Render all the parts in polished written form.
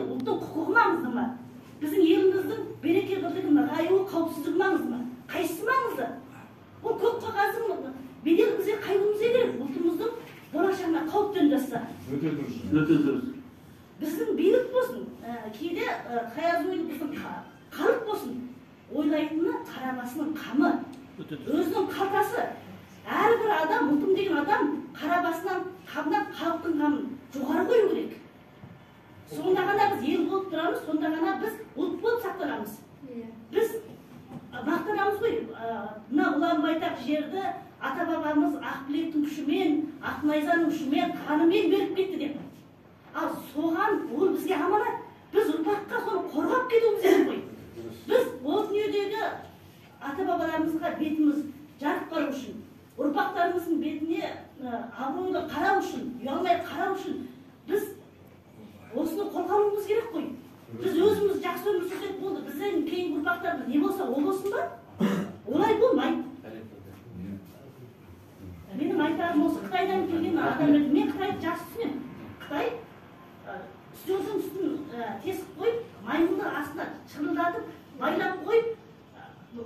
ұлттың құқығы маңызды ма? Біздің еліміздің береке бірлігі ме, райы қауіпсіздігі маңызды ма? Қайсысы маңызды? Ол көк қағаздың беделі бізге қайғымыз керек, ұлтымыздың болашағына қауіп төндірсе. Өте дұрыс. Біздің билік болсын, кейде қаяз ойлы біздің халық болсын, ойлайтыны қарабасының қамы, өзінің қалтасы. Әрбір адам, ұлтым деген адам, қарабасынан, қамынан халықтың қамын жоғары қою керек. Сонда ғана біз ел болып тұрамыз, сонда ғана біз ұлт болып сақтанамыз. Біз мақтанамыз ғой, мына ұлан байтақ жерді ата-бабамыз Ақбілектің күшімен, Ақнайзаның күшімен, қанымен беріп кетті деп. Ал соған ол бізге аманат. Біз ұрпаққа соны қорғап кетуіміз керек қой. Біз ол дүниедегі ата-бабаларымызға бетіміз жарық қарау үшін, ұрпақтарымыздың бетіне абыройлы қарау үшін, ұялмай қарау үшін біз осыны қорғауымыз керек қой. Біз өзіміз жақсы өмір сүрсек болды. Бізден кейінгі ұрпақтарымыз не болса ол болсын ба? Олай болмайды. Менің айтарым осы, Қытайдан келген адам еді. Мен Қытайды жақсы түсінемін. Қытай үстелдің үстін тесіп қойып, маймылды астына шырылдатып, байлап қойып,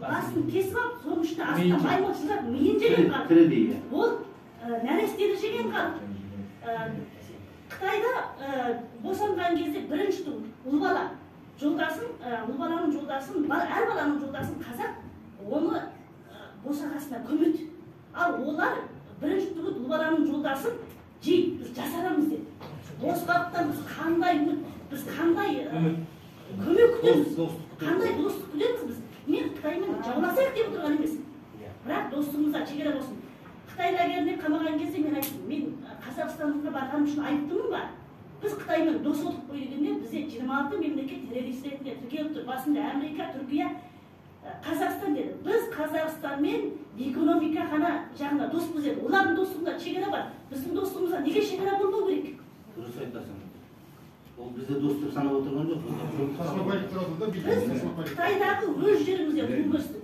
басын кесіп алып, соның ішінде астына маймыл шырылдатып, миын жеген халық. Ол нәрестені жеген халық. Қытайда босанған кезде бірінші ұл бала жолдасын, ұл баланың жолдасын, әр баланың жолдасын қазақ, оны босағасына көмеді. Ал олар бірінші түгіл ұл баланың жолдасын жейді, біз жасарамыз деп. Осы бағыттан біз қандай көмек күтеміз, қандай достық күтеміз біз. Мен Қытаймен жауласайық деп отырған емес. Бірақ достығымызда шекара болсын. Қытай лагеріне қамаған кезде мен айттым, мен Қазақстанға барғаным үшін айыптымын ба? Біз Қытаймен дос отырып қой дегенде бізде 26 мемлекет террорист ретінде тіркеліп тұр. Басында Америка, Түркия, Қазақстан деді. Біз Қазақстанмен экономика ғана жағына доспыз деді. Олардың достығында шекара бар. Біздің достығымызда неге шекара болмау керек? Дұрыс айтасың. Ол бізде достық санап отырған жоқ. Біз Қытайдағы өз жерімізде туып өстік.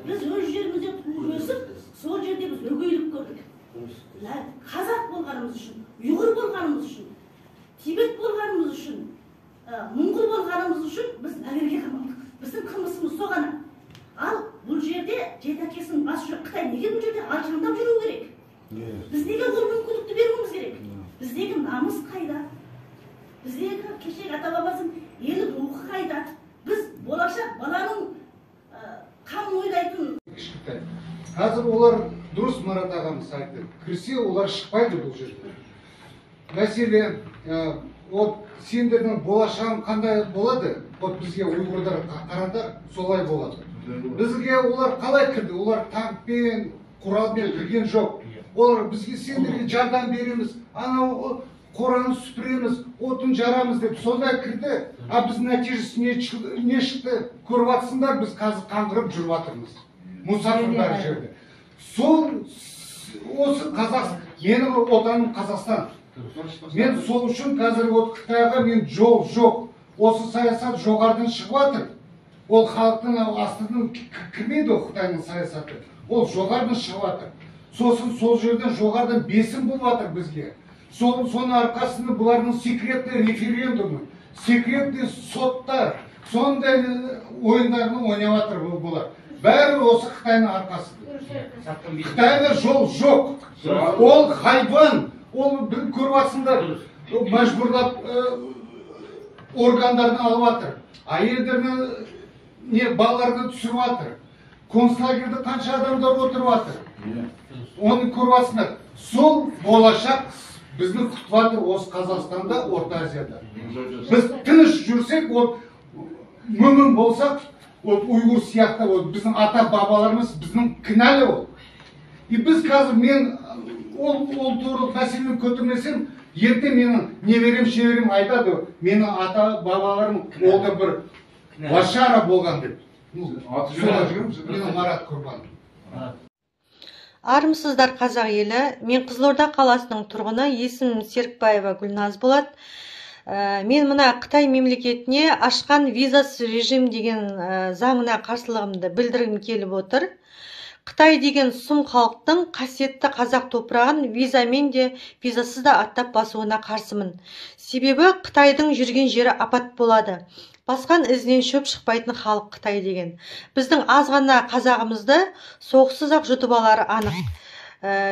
Біз өз жерімізде туып өсіп, сол жерде біз өгейлік көрдік. Қазақ болғанымыз үшін, ұйғыр болғанымыз үшін, Тибет болғанымыз үшін, мұңғыр болғанымыз үшін біз лагерге қамалдық. Біздің қылмысымыз соғана. Ал бұл жерде жеті әкесінің басы жоқ. Қытай неге бұл жерде алшаңдап жүру керек? Біз неге ол мүмкіндікті беруіміз керек? Біздегі намыс қайда? Біздегі кешегі ата-бабамыздың ел рухы қайда? Біз болашақ баланың қамын ойлайтын. Қазір олар дұрыс Марат ағамыз айтты. Кірсе олар шықпайды бұл жерде. Мәселе, сендердің болашағың қандай болады? Бізге ұйғырдар қарадар солай болады. Бізге олар қалай кірді? Олар танкпен, құралмен кірген жоқ. Олар бізге сендерге жардам береміз, анау қораны сүпіреміз, отын жарамыз деп сондай кірді. А біз нәтижесі не шықты? Көріп атсыңдар, біз қазір қаңғырып жүріп атырмыз. Мұсафырдар жерде. Осы Қазақстан, менің отаным Қазақстан. Мен сол үшін қазір Қытайға мен жол жоқ. Осы саясат жоғарыдан шығып атыр. Ол халықтың астынан кірмейді Қытайның саясаты. Ол жоғарыдан шығып атыр. Сосын сол жерден жоғарыдан бесім болып атыр бізге. Соның арқасында бұлардың секретный референдумы, секретный соттар, сондай ойындарын ойнап атыр бұлар. Бәрі осы Қытайның арқасы. Қытайда жол жоқ. Ол хайван. Ол көріп атсыңдар, мәжбүрлап органдарын алып атыр. Әйелдерді, балаларды түсіріп атыр. Концлагерде қанша адамдар отырып атыр. Оны көріп атсыңдар. Сол болашақ біздің күтіп атыр осы Қазақстанда, Орта Азияда. Біз тыныш жүрсек, мүмін болсақ, ұйғыр сияқты, біздің ата-бабаларымыз біздің кінәлі ол. И біз қазір мен ол туралы мәселені көтермесем, ерте менің неберем шеберем айтады, менің ата-бабаларым ол да бір лошара болған деп. Менің Марат Құрбан. Армысыздар қазақ елі. Мен Қызылорда қаласының тұрғыны, есімім Серікбаева Гүлназ болады. Мен мына Қытай мемлекетіне ашқан визасыз режим деген заңына қарсылығымды білдіргім келіп отыр. Қытай деген сұм халықтың қасиетті қазақ топырағын визамен де, визасыз да аттап басуына қарсымын. Себебі Қытайдың жүрген жері апат болады. Басқан ізінен шөп шықпайтын халық Қытай деген. Біздің аз ғана қазағымызды соғыссыз-ақ жұтып алары анық.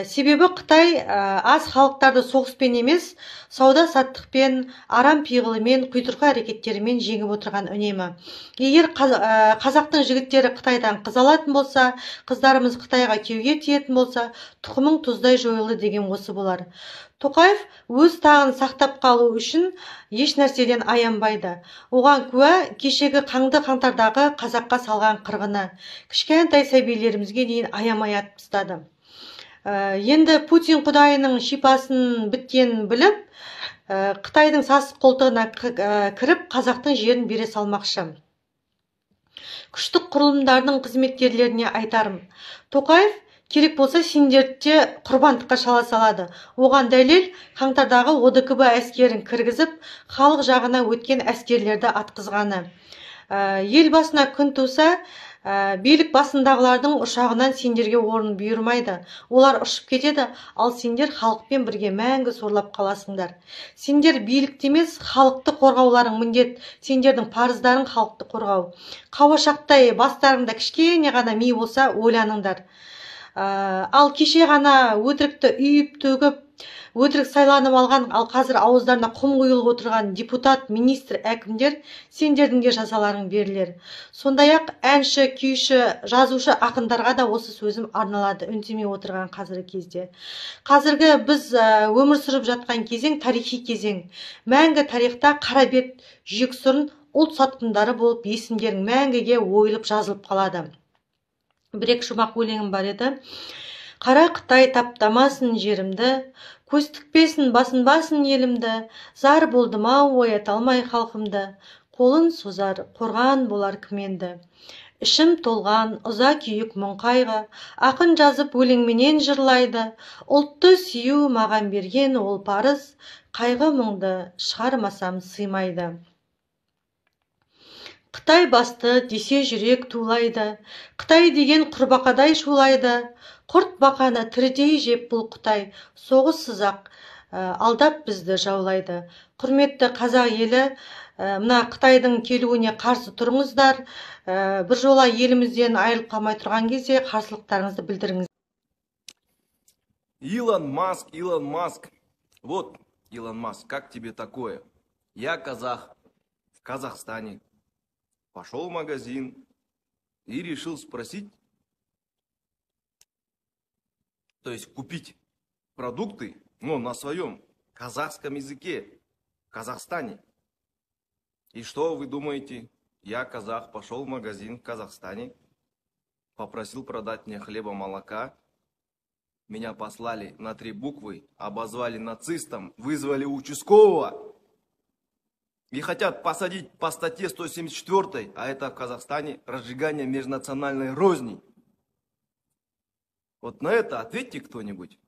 Себебі Қытай аз халықтарды соғыспен емес, сауда-саттықпен, арам пиғылымен, құйтырқы әрекеттерімен жеңіп отырған үнемі. Егер қазақтың жігіттері Қытайдан қыз алатын болса, қыздарымыз Қытайға күйеуге тиетін болса, тұқымың тұздай жойылды деген осы болар. Тоқаев өз тағын сақтап қалу үшін еш нәрседен аянбайды. Оған куә кешегі қаңды қаңтардағы қазаққа салған қырғыны. Кішкентай сәбилерімізге дейін аямай атып тастады. Енді Путин құдайының шипасын біткенін біліп, Қытайдың сасық қолтығына кіріп, қазақтың жерін бере салмақшы. Күштік құрылымдардың қызметкерлеріне айтарым. Тоқаев керек болса сендерді құрбандыққа шала салады. Оған дәлел қаңтардағы ОДКБ әскерін кіргізіп, халық жағына өткен әскерлерді атқызғаны. Ел басына күн туса, билік басындағылардың ұшағынан сендерге орын бұйырмайды. Олар ұшып кетеді, ал сендер халықпен бірге мәңгі сорлап қаласыңдар. Сендер билікті емес, халықты қорғауларың міндет. Сендердің парыздарың халықты қорғау. Қауашақтай бастарыңда кішкене ғана ми болса, ойланыңдар. Ал кеше ғана өтірікті үйіп төгіп, өтірік сайланып алған, ал қазір ауыздарына құм құйылып отырған депутат, министр, әкімдер сендердің де жазаларың берілер. Сондай-ақ әнші, күйші, жазушы, ақындарға да осы сөзім арналады, үнсемей отырған қазіргі кезде. Қазіргі біз өмір сүріп жатқан кезең тарихи кезең. Мәңгі тарихта қара бет, жексұрын ұлт сатқындары болып есімдерің мәңгіге ойылып жазылып қалады. Бір-екі шумақ өлеңім бар еді. Қара Қытай таптамасын жерімді, көз тікпесін басынбасын елімді, зар болдым ау оята алмай халқымды, қолын созар қорған болар кіменді. Ішім толған ұза күйік мұң қайғы, ақын жазып өлеңменен жырлайды, ұлтты сүю маған берген ол парыз, қайғы мұңды шығармасам сыймайды. Қытай басты десе жүрек тулайды, Қытай деген құрбақадай шулайды, құрт бақаны тірідей жеп бұл Қытай, соғыссыз-ақ алдап бізді жаулайды. Құрметті қазақ елі, мына Қытайдың келуіне қарсы тұрыңыздар, бір жола елімізден айырылып қалмай тұрған кезде қарсылықтарыңызды білдіріңіз. Илон Маск. Вот, Илон Маск, как тебе такое? Я казах, в Казахстане. Пошел в магазин и решил спросить, то есть купить продукты, но на своем казахском языке, в Казахстане. И что вы думаете? Я казах, пошел в магазин в Казахстане, попросил продать мне хлеба, молока. Меня послали на 3 буквы, обозвали нацистом, вызвали участкового. И хотят посадить по статье 174, а это в Казахстане разжигание межнациональной розни. Вот на это ответьте кто-нибудь.